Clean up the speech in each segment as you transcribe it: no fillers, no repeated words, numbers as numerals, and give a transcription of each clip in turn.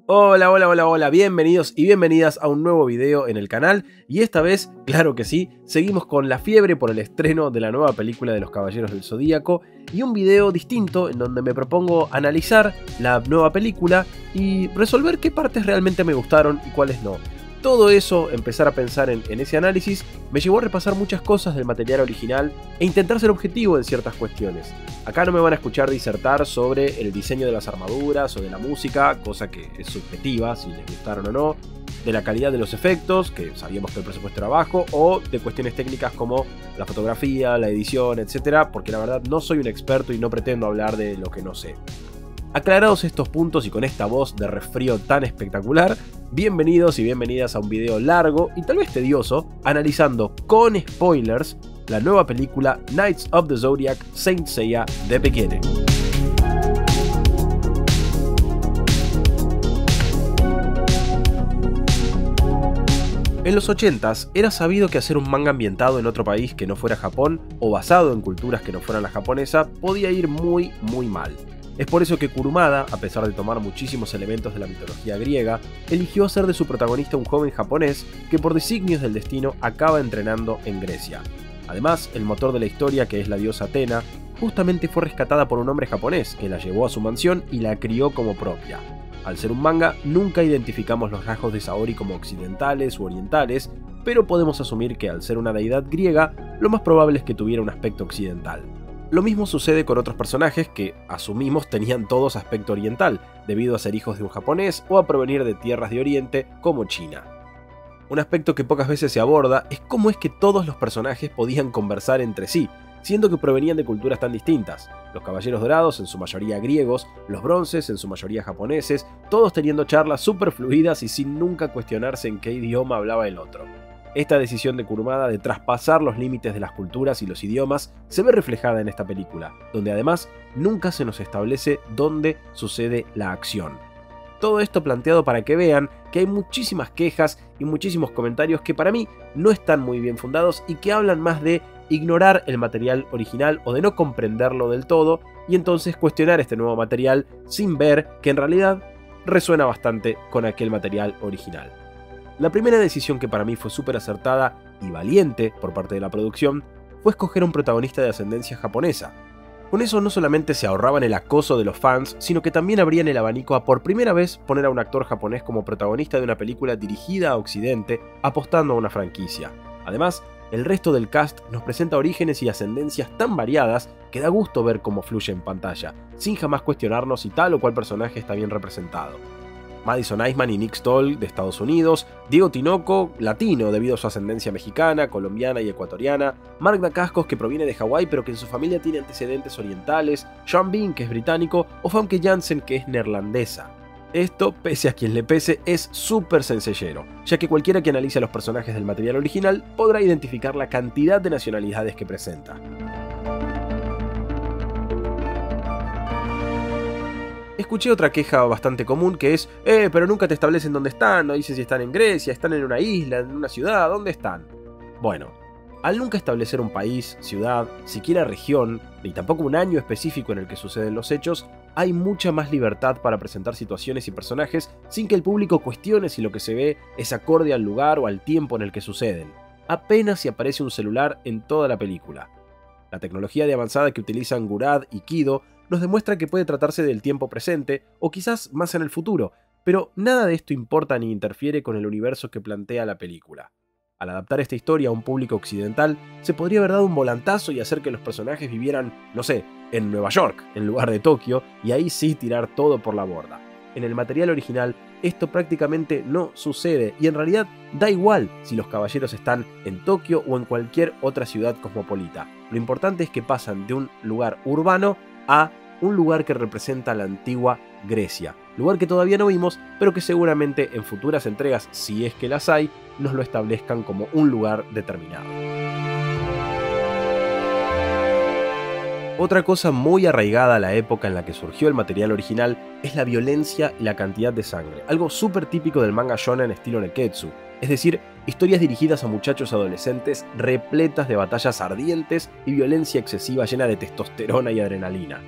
Hola, hola, hola, hola, bienvenidos y bienvenidas a un nuevo video en el canal y esta vez, claro que sí, seguimos con la fiebre por el estreno de la nueva película de los Caballeros del Zodíaco y un video distinto en donde me propongo analizar la nueva película y resolver qué partes realmente me gustaron y cuáles no. Todo eso, empezar a pensar en ese análisis, me llevó a repasar muchas cosas del material original e intentar ser objetivo en ciertas cuestiones. Acá no me van a escuchar disertar sobre el diseño de las armaduras o de la música, cosa que es subjetiva, si les gustaron o no, de la calidad de los efectos, que sabíamos que el presupuesto era bajo, o de cuestiones técnicas como la fotografía, la edición, etc., porque la verdad no soy un experto y no pretendo hablar de lo que no sé. Aclarados estos puntos y con esta voz de resfrío tan espectacular, bienvenidos y bienvenidas a un video largo y tal vez tedioso, analizando con spoilers la nueva película Knights of the Zodiac Saint Seiya The Beginning. En los 80s era sabido que hacer un manga ambientado en otro país que no fuera Japón o basado en culturas que no fueran la japonesa podía ir muy mal. Es por eso que Kurumada, a pesar de tomar muchísimos elementos de la mitología griega, eligió hacer de su protagonista un joven japonés que por designios del destino acaba entrenando en Grecia. Además, el motor de la historia, que es la diosa Atena, justamente fue rescatada por un hombre japonés que la llevó a su mansión y la crió como propia. Al ser un manga, nunca identificamos los rasgos de Saori como occidentales u orientales, pero podemos asumir que al ser una deidad griega, lo más probable es que tuviera un aspecto occidental. Lo mismo sucede con otros personajes que, asumimos, tenían todos aspecto oriental, debido a ser hijos de un japonés o a provenir de tierras de Oriente como China. Un aspecto que pocas veces se aborda es cómo es que todos los personajes podían conversar entre sí, siendo que provenían de culturas tan distintas. Los caballeros dorados, en su mayoría griegos, los bronces, en su mayoría japoneses, todos teniendo charlas súper fluidas y sin nunca cuestionarse en qué idioma hablaba el otro. Esta decisión de Kurumada de traspasar los límites de las culturas y los idiomas se ve reflejada en esta película, donde además nunca se nos establece dónde sucede la acción. Todo esto planteado para que vean que hay muchísimas quejas y muchísimos comentarios que para mí no están muy bien fundados y que hablan más de ignorar el material original o de no comprenderlo del todo y entonces cuestionar este nuevo material sin ver que en realidad resuena bastante con aquel material original. La primera decisión que para mí fue súper acertada y valiente por parte de la producción fue escoger un protagonista de ascendencia japonesa. Con eso no solamente se ahorraban el acoso de los fans, sino que también abrían el abanico a por primera vez poner a un actor japonés como protagonista de una película dirigida a Occidente, apostando a una franquicia. Además, el resto del cast nos presenta orígenes y ascendencias tan variadas que da gusto ver cómo fluye en pantalla, sin jamás cuestionarnos si tal o cual personaje está bien representado. Madison Iceman y Nick Stoll de Estados Unidos, Diego Tinoco, latino debido a su ascendencia mexicana, colombiana y ecuatoriana, Mark Dacascos que proviene de Hawái pero que en su familia tiene antecedentes orientales, Sean Bean que es británico o Famke Janssen que es neerlandesa. Esto, pese a quien le pese, es súper sencillero, ya que cualquiera que analice a los personajes del material original podrá identificar la cantidad de nacionalidades que presenta. Escuché otra queja bastante común que es pero nunca te establecen dónde están, no dicen si están en Grecia, están en una isla, en una ciudad, ¿dónde están? Bueno, al nunca establecer un país, ciudad, siquiera región, ni tampoco un año específico en el que suceden los hechos, hay mucha más libertad para presentar situaciones y personajes sin que el público cuestione si lo que se ve es acorde al lugar o al tiempo en el que suceden. Apenas si aparece un celular en toda la película. La tecnología de avanzada que utilizan Gurad y Kido nos demuestra que puede tratarse del tiempo presente o quizás más en el futuro, pero nada de esto importa ni interfiere con el universo que plantea la película. Al adaptar esta historia a un público occidental, se podría haber dado un volantazo y hacer que los personajes vivieran, no sé, en Nueva York, en lugar de Tokio, y ahí sí tirar todo por la borda. En el material original, esto prácticamente no sucede, y en realidad da igual si los caballeros están en Tokio o en cualquier otra ciudad cosmopolita. Lo importante es que pasan de un lugar urbano a un lugar que representa la antigua Grecia, lugar que todavía no vimos, pero que seguramente en futuras entregas, si es que las hay, nos lo establezcan como un lugar determinado. Otra cosa muy arraigada a la época en la que surgió el material original es la violencia y la cantidad de sangre, algo súper típico del manga shonen estilo Neketsu, es decir, historias dirigidas a muchachos adolescentes repletas de batallas ardientes y violencia excesiva llena de testosterona y adrenalina.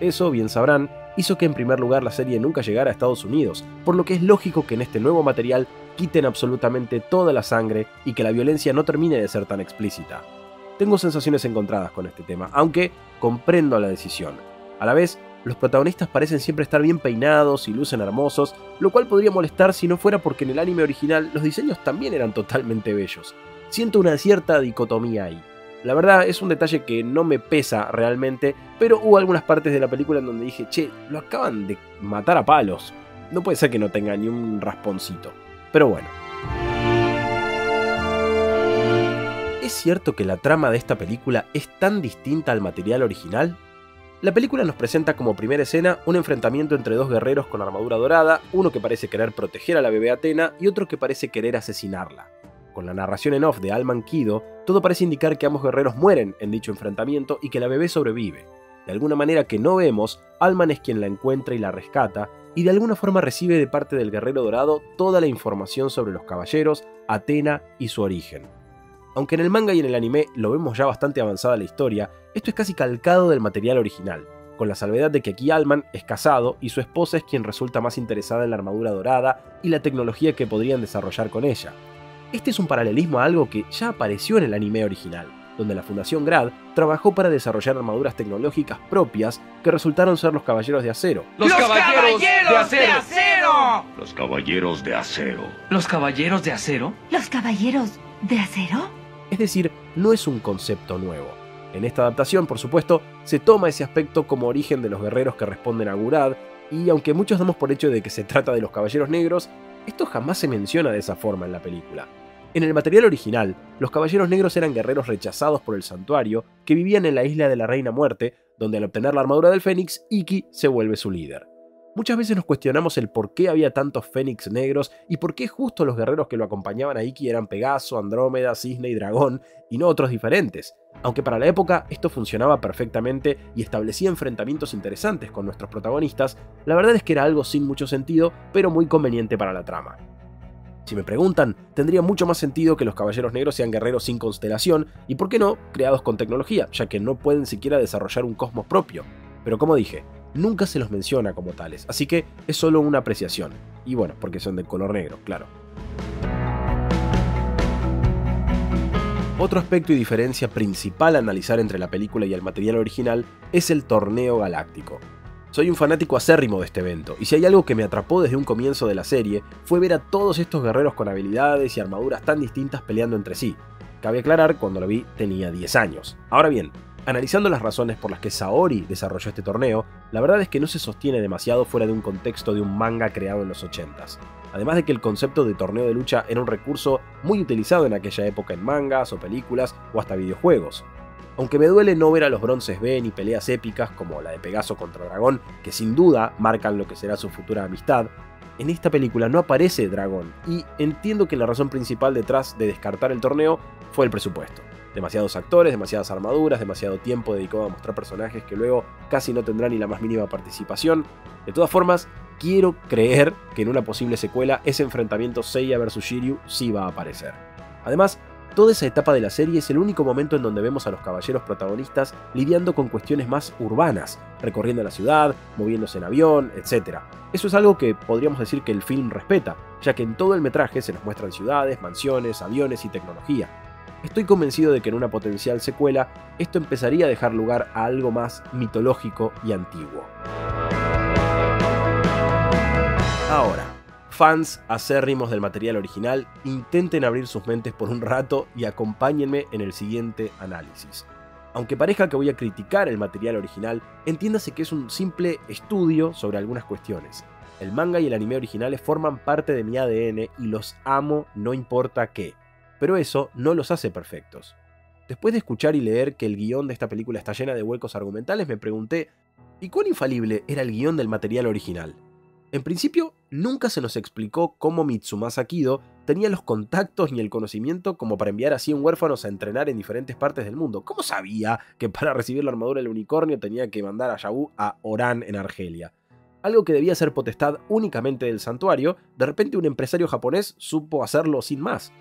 Eso, bien sabrán, hizo que en primer lugar la serie nunca llegara a Estados Unidos, por lo que es lógico que en este nuevo material quiten absolutamente toda la sangre y que la violencia no termine de ser tan explícita. Tengo sensaciones encontradas con este tema, aunque comprendo la decisión. A la vez, los protagonistas parecen siempre estar bien peinados y lucen hermosos, lo cual podría molestar si no fuera porque en el anime original los diseños también eran totalmente bellos. Siento una cierta dicotomía ahí. La verdad es un detalle que no me pesa realmente, pero hubo algunas partes de la película en donde dije, che, lo acaban de matar a palos. No puede ser que no tenga ni un rasponcito. Pero bueno. ¿Es cierto que la trama de esta película es tan distinta al material original? La película nos presenta como primera escena un enfrentamiento entre dos guerreros con armadura dorada, uno que parece querer proteger a la bebé Athena y otro que parece querer asesinarla. Con la narración en off de Alman Kido, todo parece indicar que ambos guerreros mueren en dicho enfrentamiento y que la bebé sobrevive. De alguna manera que no vemos, Alman es quien la encuentra y la rescata, y de alguna forma recibe de parte del guerrero dorado toda la información sobre los caballeros, Athena y su origen. Aunque en el manga y en el anime lo vemos ya bastante avanzada la historia, esto es casi calcado del material original, con la salvedad de que aquí Alman es casado y su esposa es quien resulta más interesada en la armadura dorada y la tecnología que podrían desarrollar con ella. Este es un paralelismo a algo que ya apareció en el anime original, donde la Fundación Grad trabajó para desarrollar armaduras tecnológicas propias que resultaron ser los Caballeros de Acero. ¡Los Caballeros de Acero! Los Caballeros de Acero. ¿Los Caballeros de Acero? ¿Los Caballeros de Acero? Es decir, no es un concepto nuevo. En esta adaptación, por supuesto, se toma ese aspecto como origen de los guerreros que responden a Gurad, y aunque muchos damos por hecho de que se trata de los Caballeros Negros, esto jamás se menciona de esa forma en la película. En el material original, los Caballeros Negros eran guerreros rechazados por el santuario que vivían en la isla de la Reina Muerte, donde al obtener la armadura del Fénix, Ikki se vuelve su líder. Muchas veces nos cuestionamos el por qué había tantos Fénix negros y por qué justo los guerreros que lo acompañaban a Ikki eran Pegaso, Andrómeda, Cisne y Dragón, y no otros diferentes. Aunque para la época esto funcionaba perfectamente y establecía enfrentamientos interesantes con nuestros protagonistas, la verdad es que era algo sin mucho sentido, pero muy conveniente para la trama. Si me preguntan, tendría mucho más sentido que los Caballeros Negros sean guerreros sin constelación y, por qué no, creados con tecnología, ya que no pueden siquiera desarrollar un cosmos propio. Pero como dije, nunca se los menciona como tales, así que es solo una apreciación. Y bueno, porque son de color negro, claro. Otro aspecto y diferencia principal a analizar entre la película y el material original es el torneo galáctico. Soy un fanático acérrimo de este evento, y si hay algo que me atrapó desde un comienzo de la serie, fue ver a todos estos guerreros con habilidades y armaduras tan distintas peleando entre sí. Cabe aclarar, cuando lo vi tenía 10 años. Ahora bien, analizando las razones por las que Saori desarrolló este torneo, la verdad es que no se sostiene demasiado fuera de un contexto de un manga creado en los 80s. Además de que el concepto de torneo de lucha era un recurso muy utilizado en aquella época en mangas o películas o hasta videojuegos. Aunque me duele no ver a los bronces B ni peleas épicas como la de Pegaso contra Dragón, que sin duda marcan lo que será su futura amistad, en esta película no aparece Dragón, y entiendo que la razón principal detrás de descartar el torneo fue el presupuesto. Demasiados actores, demasiadas armaduras, demasiado tiempo dedicado a mostrar personajes que luego casi no tendrán ni la más mínima participación. De todas formas, quiero creer que en una posible secuela ese enfrentamiento Seiya vs Shiryu sí va a aparecer. Además, toda esa etapa de la serie es el único momento en donde vemos a los caballeros protagonistas lidiando con cuestiones más urbanas, recorriendo la ciudad, moviéndose en avión, etc. Eso es algo que podríamos decir que el film respeta, ya que en todo el metraje se nos muestran ciudades, mansiones, aviones y tecnología. Estoy convencido de que en una potencial secuela, esto empezaría a dejar lugar a algo más mitológico y antiguo. Ahora, fans acérrimos del material original, intenten abrir sus mentes por un rato y acompáñenme en el siguiente análisis. Aunque parezca que voy a criticar el material original, entiéndase que es un simple estudio sobre algunas cuestiones. El manga y el anime originales forman parte de mi ADN y los amo no importa qué, pero eso no los hace perfectos. Después de escuchar y leer que el guión de esta película está llena de huecos argumentales, me pregunté, ¿y cuán infalible era el guión del material original? En principio, nunca se nos explicó cómo Mitsumasa Kido tenía los contactos ni el conocimiento como para enviar a 100 huérfanos a entrenar en diferentes partes del mundo. ¿Cómo sabía que para recibir la armadura del unicornio tenía que mandar a Yabu a Oran en Argelia? Algo que debía ser potestad únicamente del santuario, de repente un empresario japonés supo hacerlo sin más.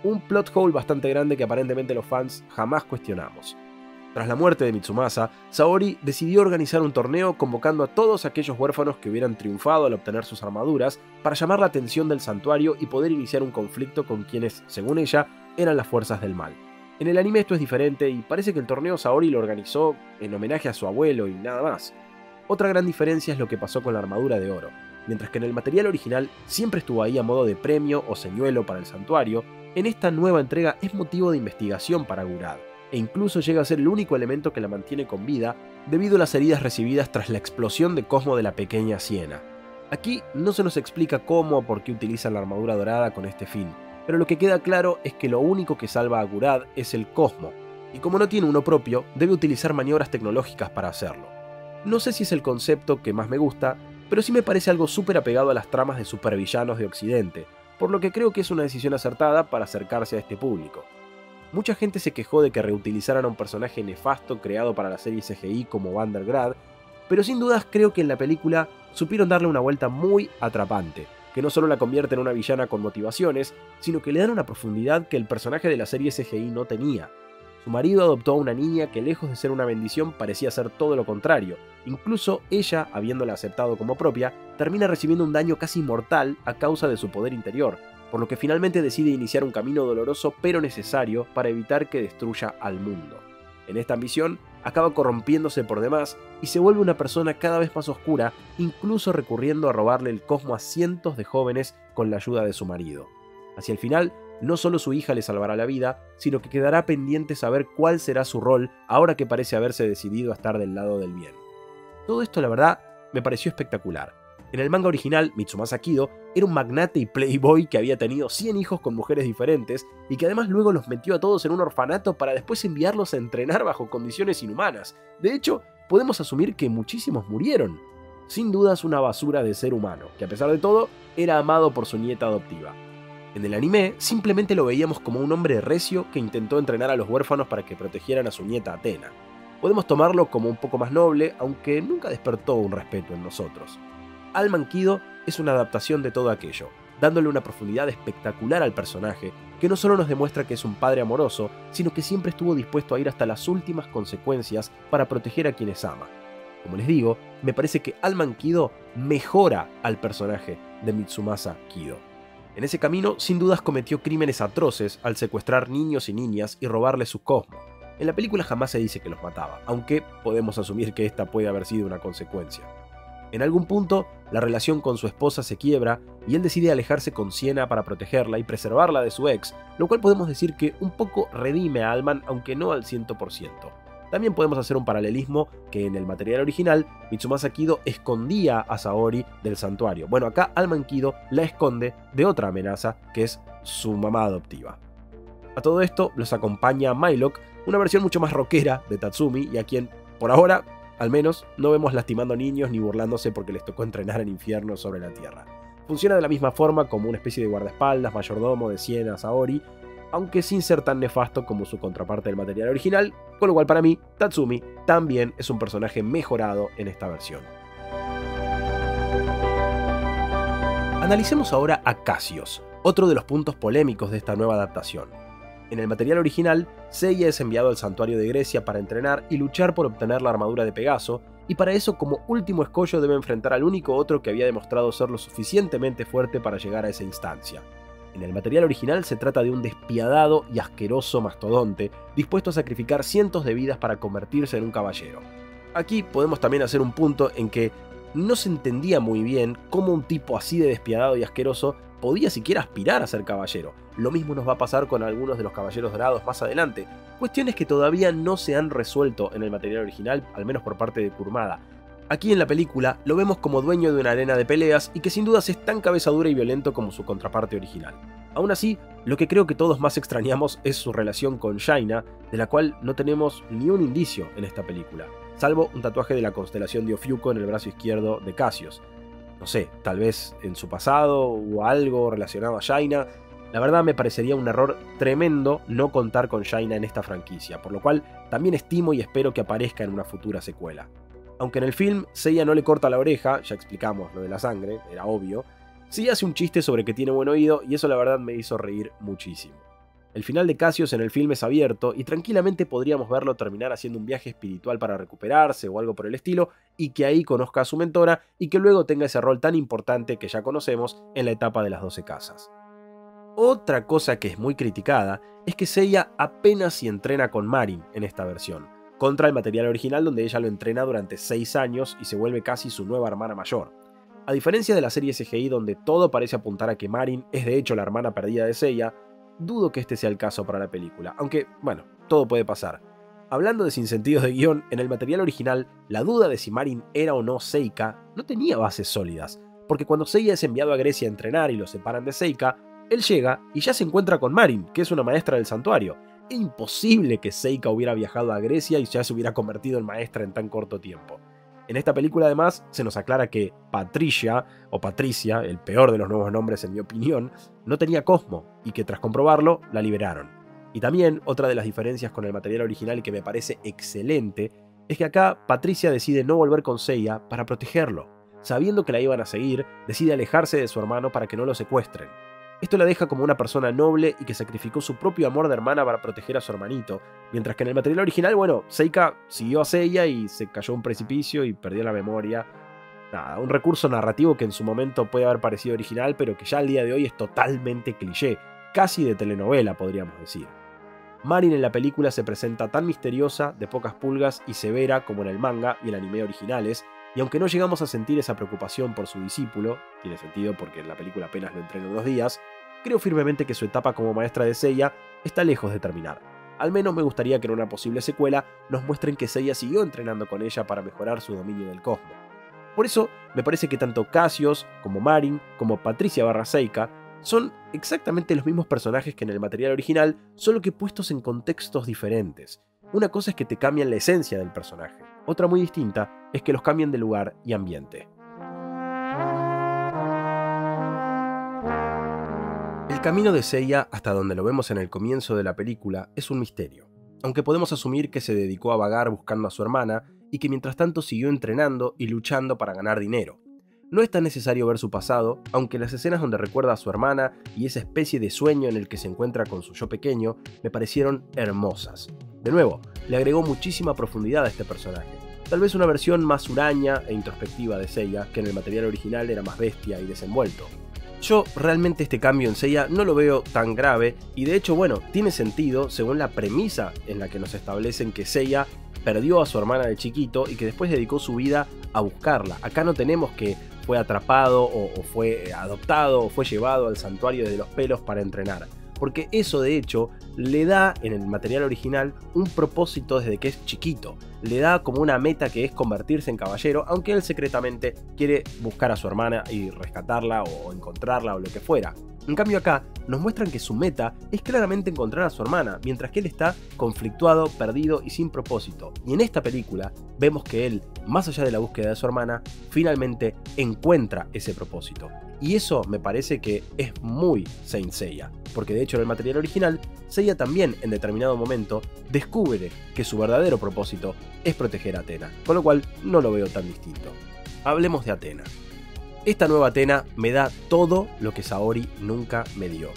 Un plot hole bastante grande que aparentemente los fans jamás cuestionamos. Tras la muerte de Mitsumasa, Saori decidió organizar un torneo convocando a todos aquellos huérfanos que hubieran triunfado al obtener sus armaduras para llamar la atención del santuario y poder iniciar un conflicto con quienes, según ella, eran las fuerzas del mal. En el anime esto es diferente y parece que el torneo Saori lo organizó en homenaje a su abuelo y nada más. Otra gran diferencia es lo que pasó con la armadura de oro. Mientras que en el material original siempre estuvo ahí a modo de premio o señuelo para el santuario, en esta nueva entrega es motivo de investigación para Gurad, e incluso llega a ser el único elemento que la mantiene con vida debido a las heridas recibidas tras la explosión de Cosmo de la pequeña Siena. Aquí no se nos explica cómo o por qué utilizan la armadura dorada con este fin, pero lo que queda claro es que lo único que salva a Gurad es el Cosmo, y como no tiene uno propio, debe utilizar maniobras tecnológicas para hacerlo. No sé si es el concepto que más me gusta, pero sí me parece algo súper apegado a las tramas de supervillanos de Occidente, por lo que creo que es una decisión acertada para acercarse a este público. Mucha gente se quejó de que reutilizaran a un personaje nefasto creado para la serie CGI como Vandergrad, pero sin dudas creo que en la película supieron darle una vuelta muy atrapante, que no solo la convierte en una villana con motivaciones, sino que le dan una profundidad que el personaje de la serie CGI no tenía. Su marido adoptó a una niña que, lejos de ser una bendición, parecía ser todo lo contrario. Incluso ella, habiéndola aceptado como propia, termina recibiendo un daño casi mortal a causa de su poder interior, por lo que finalmente decide iniciar un camino doloroso pero necesario para evitar que destruya al mundo. En esta ambición, acaba corrompiéndose por demás y se vuelve una persona cada vez más oscura, incluso recurriendo a robarle el Cosmo a cientos de jóvenes con la ayuda de su marido. Hacia el final, no solo su hija le salvará la vida, sino que quedará pendiente saber cuál será su rol ahora que parece haberse decidido a estar del lado del bien. Todo esto, la verdad, me pareció espectacular. En el manga original, Mitsumasa Kido era un magnate y playboy que había tenido 100 hijos con mujeres diferentes y que además luego los metió a todos en un orfanato para después enviarlos a entrenar bajo condiciones inhumanas. De hecho, podemos asumir que muchísimos murieron. Sin dudas una basura de ser humano, que a pesar de todo, era amado por su nieta adoptiva. En el anime, simplemente lo veíamos como un hombre recio que intentó entrenar a los huérfanos para que protegieran a su nieta Athena. Podemos tomarlo como un poco más noble, aunque nunca despertó un respeto en nosotros. Allman Kido es una adaptación de todo aquello, dándole una profundidad espectacular al personaje, que no solo nos demuestra que es un padre amoroso, sino que siempre estuvo dispuesto a ir hasta las últimas consecuencias para proteger a quienes ama. Como les digo, me parece que Allman Kido mejora al personaje de Mitsumasa Kido. En ese camino, sin dudas cometió crímenes atroces al secuestrar niños y niñas y robarles su Cosmo. En la película jamás se dice que los mataba, aunque podemos asumir que esta puede haber sido una consecuencia. En algún punto, la relación con su esposa se quiebra y él decide alejarse con Siena para protegerla y preservarla de su ex, lo cual podemos decir que un poco redime a Allman, aunque no al 100%. También podemos hacer un paralelismo que en el material original, Mitsumasa Kido escondía a Saori del santuario. Bueno, acá Allman Kido la esconde de otra amenaza, que es su mamá adoptiva. A todo esto los acompaña Mylock, una versión mucho más rockera de Tatsumi, y a quien, por ahora, al menos, no vemos lastimando niños ni burlándose porque les tocó entrenar en infierno sobre la tierra. Funciona de la misma forma como una especie de guardaespaldas, mayordomo de Siena Saori, aunque sin ser tan nefasto como su contraparte del material original, con lo cual para mí, Tatsumi también es un personaje mejorado en esta versión. Analicemos ahora a Cassius, otro de los puntos polémicos de esta nueva adaptación. En el material original, Seiya es enviado al santuario de Grecia para entrenar y luchar por obtener la armadura de Pegaso, y para eso como último escollo debe enfrentar al único otro que había demostrado ser lo suficientemente fuerte para llegar a esa instancia. En el material original se trata de un despiadado y asqueroso mastodonte, dispuesto a sacrificar cientos de vidas para convertirse en un caballero. Aquí podemos también hacer un punto en que no se entendía muy bien cómo un tipo así de despiadado y asqueroso podía siquiera aspirar a ser caballero. Lo mismo nos va a pasar con algunos de los caballeros dorados más adelante, cuestiones que todavía no se han resuelto en el material original, al menos por parte de Kurumada. Aquí en la película lo vemos como dueño de una arena de peleas y que sin dudas es tan cabezadura y violento como su contraparte original. Aún así, lo que creo que todos más extrañamos es su relación con Jaina, de la cual no tenemos ni un indicio en esta película, salvo un tatuaje de la constelación de Ofiuco en el brazo izquierdo de Cassius. No sé, tal vez en su pasado o algo relacionado a Jaina. La verdad me parecería un error tremendo no contar con Jaina en esta franquicia, por lo cual también estimo y espero que aparezca en una futura secuela. Aunque en el film Seiya no le corta la oreja, ya explicamos lo de la sangre, era obvio, sí hace un chiste sobre que tiene buen oído y eso la verdad me hizo reír muchísimo. El final de Cassius en el film es abierto y tranquilamente podríamos verlo terminar haciendo un viaje espiritual para recuperarse o algo por el estilo, y que ahí conozca a su mentora y que luego tenga ese rol tan importante que ya conocemos en la etapa de las 12 casas. Otra cosa que es muy criticada es que Seiya apenas si entrena con Marin en esta versión, contra el material original donde ella lo entrena durante 6 años y se vuelve casi su nueva hermana mayor. A diferencia de la serie CGI donde todo parece apuntar a que Marin es de hecho la hermana perdida de Seiya, dudo que este sea el caso para la película, aunque, bueno, todo puede pasar. Hablando de sinsentidos de guión, en el material original, la duda de si Marin era o no Seika no tenía bases sólidas, porque cuando Seiya es enviado a Grecia a entrenar y lo separan de Seika, él llega y ya se encuentra con Marin, que es una maestra del santuario. Es imposible que Seika hubiera viajado a Grecia y ya se hubiera convertido en maestra en tan corto tiempo. En esta película además se nos aclara que Patricia, el peor de los nuevos nombres en mi opinión, no tenía Cosmo y que tras comprobarlo la liberaron. Y también otra de las diferencias con el material original y que me parece excelente es que acá Patricia decide no volver con Seiya para protegerlo. Sabiendo que la iban a seguir, decide alejarse de su hermano para que no lo secuestren. Esto la deja como una persona noble y que sacrificó su propio amor de hermana para proteger a su hermanito, mientras que en el material original, bueno, Seika siguió a Seiya y se cayó a un precipicio y perdió la memoria. Nada, un recurso narrativo que en su momento puede haber parecido original, pero que ya al día de hoy es totalmente cliché, casi de telenovela podríamos decir. Marin en la película se presenta tan misteriosa, de pocas pulgas y severa como en el manga y el anime originales, y aunque no llegamos a sentir esa preocupación por su discípulo, tiene sentido porque en la película apenas lo entrena unos días, creo firmemente que su etapa como maestra de Seiya está lejos de terminar. Al menos me gustaría que en una posible secuela nos muestren que Seiya siguió entrenando con ella para mejorar su dominio del cosmos. Por eso, me parece que tanto Cassius, como Marin, como Patricia / Seika, son exactamente los mismos personajes que en el material original, solo que puestos en contextos diferentes. Una cosa es que te cambian la esencia del personaje, otra muy distinta es que los cambien de lugar y ambiente. El camino de Seiya hasta donde lo vemos en el comienzo de la película es un misterio, aunque podemos asumir que se dedicó a vagar buscando a su hermana y que mientras tanto siguió entrenando y luchando para ganar dinero. No es tan necesario ver su pasado, aunque las escenas donde recuerda a su hermana y esa especie de sueño en el que se encuentra con su yo pequeño me parecieron hermosas. De nuevo, le agregó muchísima profundidad a este personaje. Tal vez una versión más huraña e introspectiva de Seiya, que en el material original era más bestia y desenvuelto. Yo realmente este cambio en Seiya no lo veo tan grave y de hecho, bueno, tiene sentido según la premisa en la que nos establecen que Seiya perdió a su hermana de chiquito y que después dedicó su vida a buscarla. Acá no tenemos que fue atrapado o fue adoptado o fue llevado al santuario de los pelos para entrenar. Porque eso de hecho le da en el material original un propósito desde que es chiquito. Le da como una meta que es convertirse en caballero, aunque él secretamente quiere buscar a su hermana y rescatarla o encontrarla o lo que fuera. En cambio acá nos muestran que su meta es claramente encontrar a su hermana, mientras que él está conflictuado, perdido y sin propósito. Y en esta película vemos que él, más allá de la búsqueda de su hermana, finalmente encuentra ese propósito. Y eso me parece que es muy Saint Seiya, porque de hecho en el material original, Seiya también en determinado momento descubre que su verdadero propósito es proteger a Athena, con lo cual no lo veo tan distinto. Hablemos de Athena. Esta nueva Athena me da todo lo que Saori nunca me dio.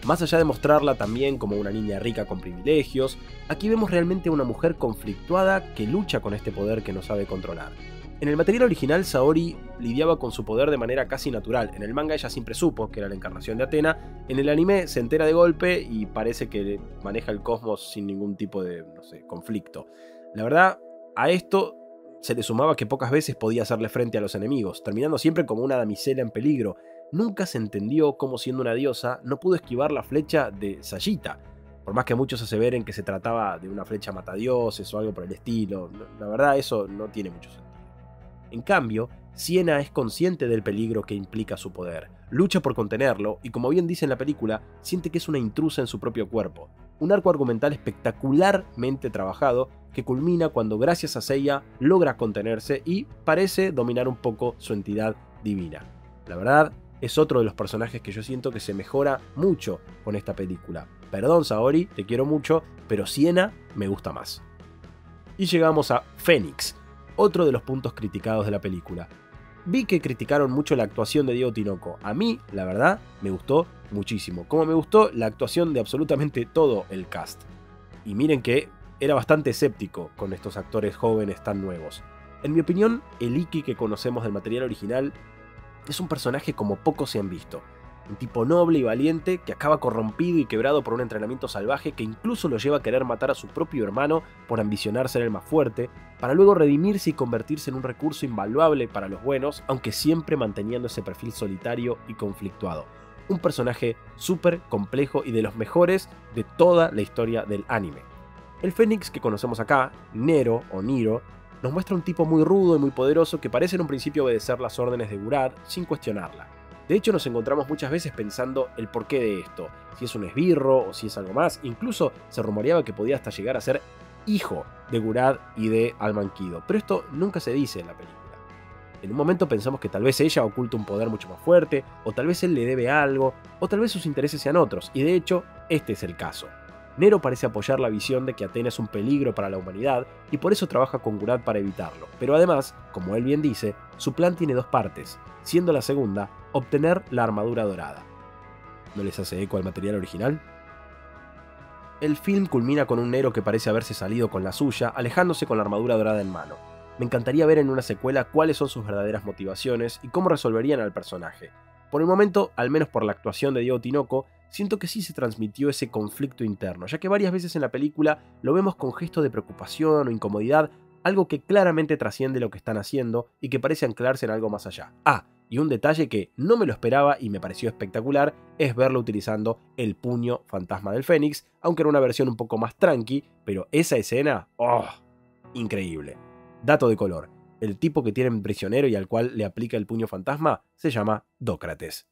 Más allá de mostrarla también como una niña rica con privilegios, aquí vemos realmente a una mujer conflictuada que lucha con este poder que no sabe controlar. En el material original, Saori lidiaba con su poder de manera casi natural. En el manga ella siempre supo que era la encarnación de Athena. En el anime se entera de golpe y parece que maneja el cosmos sin ningún tipo de, conflicto. La verdad, a esto se le sumaba que pocas veces podía hacerle frente a los enemigos, terminando siempre como una damisela en peligro. Nunca se entendió cómo, siendo una diosa, no pudo esquivar la flecha de Sagitta. Por más que muchos aseveren que se trataba de una flecha matadioses o algo por el estilo, la verdad eso no tiene mucho sentido. En cambio, Siena es consciente del peligro que implica su poder, lucha por contenerlo y, como bien dice en la película, siente que es una intrusa en su propio cuerpo. Un arco argumental espectacularmente trabajado que culmina cuando, gracias a Seiya, logra contenerse y parece dominar un poco su entidad divina. La verdad, es otro de los personajes que yo siento que se mejora mucho con esta película. Perdón Saori, te quiero mucho, pero Siena me gusta más. Y llegamos a Fénix, otro de los puntos criticados de la película. Vi que criticaron mucho la actuación de Diego Tinoco. A mí, la verdad, me gustó muchísimo. Como me gustó la actuación de absolutamente todo el cast. Y miren que era bastante escéptico con estos actores jóvenes tan nuevos. En mi opinión, el Ikki que conocemos del material original es un personaje como pocos se han visto. Un tipo noble y valiente que acaba corrompido y quebrado por un entrenamiento salvaje que incluso lo lleva a querer matar a su propio hermano por ambicionar ser el más fuerte, para luego redimirse y convertirse en un recurso invaluable para los buenos, aunque siempre manteniendo ese perfil solitario y conflictuado. Un personaje súper complejo y de los mejores de toda la historia del anime. El Fénix que conocemos acá, Nero o Niro, nos muestra un tipo muy rudo y muy poderoso que parece en un principio obedecer las órdenes de Gurad sin cuestionarla. De hecho, nos encontramos muchas veces pensando el porqué de esto, si es un esbirro o si es algo más. Incluso se rumoreaba que podía hasta llegar a ser hijo de Gurad y de Al-Mankido, pero esto nunca se dice en la película. En un momento pensamos que tal vez ella oculta un poder mucho más fuerte, o tal vez él le debe algo, o tal vez sus intereses sean otros, y de hecho, este es el caso. Nero parece apoyar la visión de que Athena es un peligro para la humanidad y por eso trabaja con Gurad para evitarlo, pero además, como él bien dice, su plan tiene dos partes, siendo la segunda, obtener la armadura dorada. ¿No les hace eco al material original? El film culmina con un Nero que parece haberse salido con la suya, alejándose con la armadura dorada en mano. Me encantaría ver en una secuela cuáles son sus verdaderas motivaciones y cómo resolverían al personaje. Por el momento, al menos por la actuación de Diego Tinoco, siento que sí se transmitió ese conflicto interno, ya que varias veces en la película lo vemos con gestos de preocupación o incomodidad, algo que claramente trasciende lo que están haciendo y que parece anclarse en algo más allá. Y un detalle que no me lo esperaba y me pareció espectacular es verlo utilizando el puño fantasma del Fénix, aunque era una versión un poco más tranqui, pero esa escena, ¡oh! Increíble. Dato de color, el tipo que tienen prisionero y al cual le aplica el puño fantasma se llama Dócrates.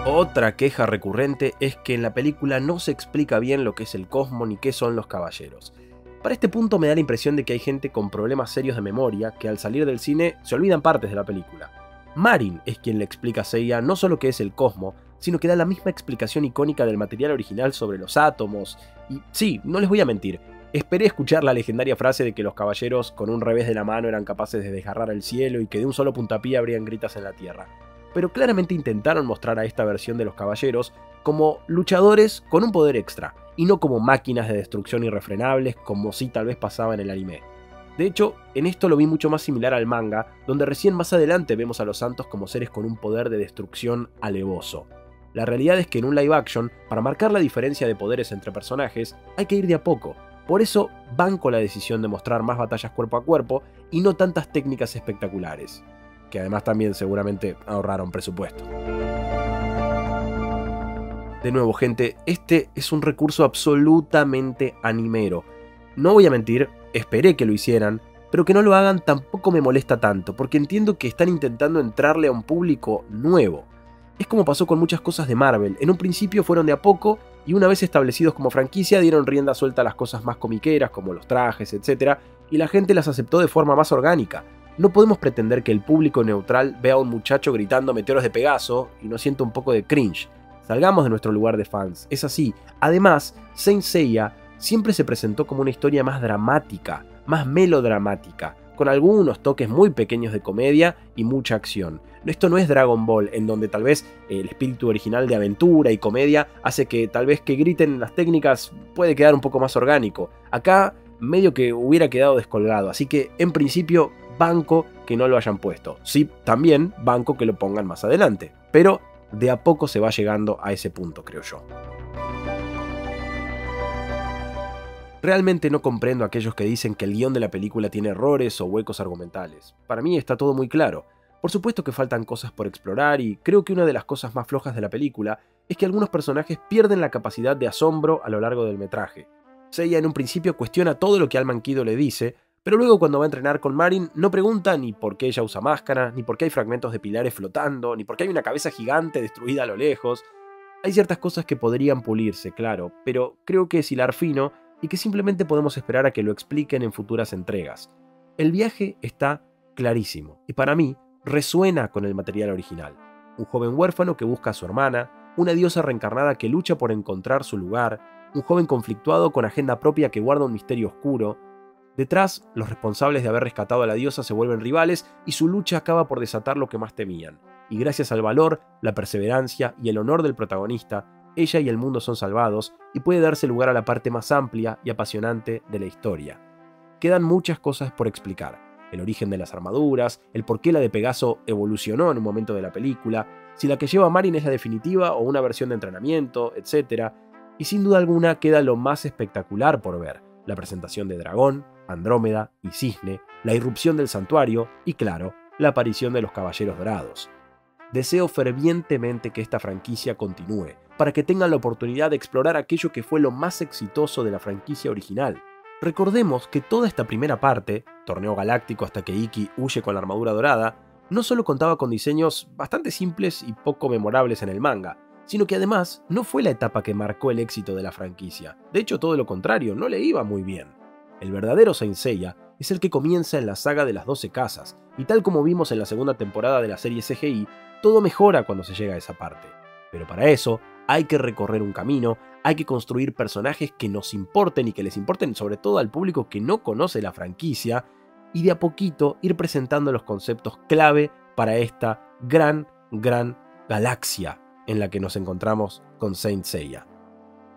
Otra queja recurrente es que en la película no se explica bien lo que es el cosmo ni qué son los caballeros. Para este punto me da la impresión de que hay gente con problemas serios de memoria que al salir del cine se olvidan partes de la película. Marin es quien le explica a Seiya no solo qué es el cosmo, sino que da la misma explicación icónica del material original sobre los átomos. Y sí, no les voy a mentir, esperé escuchar la legendaria frase de que los caballeros con un revés de la mano eran capaces de desgarrar el cielo y que de un solo puntapié habrían grietas en la tierra. Pero claramente intentaron mostrar a esta versión de los caballeros como luchadores con un poder extra, y no como máquinas de destrucción irrefrenables como sí tal vez pasaba en el anime. De hecho, en esto lo vi mucho más similar al manga, donde recién más adelante vemos a los santos como seres con un poder de destrucción alevoso. La realidad es que en un live action, para marcar la diferencia de poderes entre personajes, hay que ir de a poco. Por eso banco la decisión de mostrar más batallas cuerpo a cuerpo y no tantas técnicas espectaculares, que además también seguramente ahorraron presupuesto. De nuevo, gente, este es un recurso absolutamente animero. No voy a mentir, esperé que lo hicieran, pero que no lo hagan tampoco me molesta tanto, porque entiendo que están intentando entrarle a un público nuevo. Es como pasó con muchas cosas de Marvel, en un principio fueron de a poco, y una vez establecidos como franquicia dieron rienda suelta a las cosas más comiqueras, como los trajes, etc., y la gente las aceptó de forma más orgánica. No podemos pretender que el público neutral vea a un muchacho gritando meteoros de Pegaso y no sienta un poco de cringe. Salgamos de nuestro lugar de fans, es así. Además, Saint Seiya siempre se presentó como una historia más dramática, más melodramática, con algunos toques muy pequeños de comedia y mucha acción. Esto no es Dragon Ball, en donde tal vez el espíritu original de aventura y comedia hace que tal vez que griten las técnicas puede quedar un poco más orgánico. Acá medio que hubiera quedado descolgado, así que en principio banco que no lo hayan puesto. Sí, también banco que lo pongan más adelante, pero de a poco se va llegando a ese punto, creo yo. Realmente no comprendo a aquellos que dicen que el guión de la película tiene errores o huecos argumentales. Para mí está todo muy claro. Por supuesto que faltan cosas por explorar y creo que una de las cosas más flojas de la película es que algunos personajes pierden la capacidad de asombro a lo largo del metraje. Seiya en un principio cuestiona todo lo que Al-Mankido le dice, pero luego cuando va a entrenar con Marin no pregunta ni por qué ella usa máscara, ni por qué hay fragmentos de pilares flotando, ni por qué hay una cabeza gigante destruida a lo lejos. Hay ciertas cosas que podrían pulirse, claro, pero creo que es hilar fino y que simplemente podemos esperar a que lo expliquen en futuras entregas. El viaje está clarísimo y para mí resuena con el material original. Un joven huérfano que busca a su hermana, una diosa reencarnada que lucha por encontrar su lugar, un joven conflictuado con agenda propia que guarda un misterio oscuro. Detrás, los responsables de haber rescatado a la diosa se vuelven rivales y su lucha acaba por desatar lo que más temían. Y gracias al valor, la perseverancia y el honor del protagonista, ella y el mundo son salvados y puede darse lugar a la parte más amplia y apasionante de la historia. Quedan muchas cosas por explicar. El origen de las armaduras, el por qué la de Pegaso evolucionó en un momento de la película, si la que lleva Marin es la definitiva o una versión de entrenamiento, etc. Y sin duda alguna queda lo más espectacular por ver: la presentación de Dragón, Andrómeda y Cisne, la irrupción del santuario y, claro, la aparición de los Caballeros Dorados. Deseo fervientemente que esta franquicia continúe, para que tengan la oportunidad de explorar aquello que fue lo más exitoso de la franquicia original. Recordemos que toda esta primera parte, Torneo Galáctico hasta que Ikki huye con la armadura dorada, no solo contaba con diseños bastante simples y poco memorables en el manga, sino que además no fue la etapa que marcó el éxito de la franquicia. De hecho, todo lo contrario, no le iba muy bien. El verdadero Saint Seiya es el que comienza en la saga de las 12 casas, y tal como vimos en la segunda temporada de la serie CGI, todo mejora cuando se llega a esa parte. Pero para eso hay que recorrer un camino, hay que construir personajes que nos importen y que les importen sobre todo al público que no conoce la franquicia, y de a poquito ir presentando los conceptos clave para esta gran galaxia en la que nos encontramos con Saint Seiya.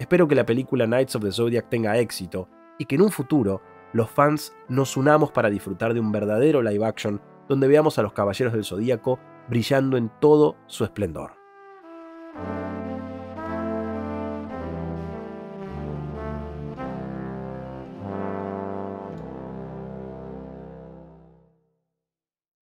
Espero que la película Knights of the Zodiac tenga éxito y que en un futuro los fans nos unamos para disfrutar de un verdadero live action donde veamos a los Caballeros del Zodíaco brillando en todo su esplendor.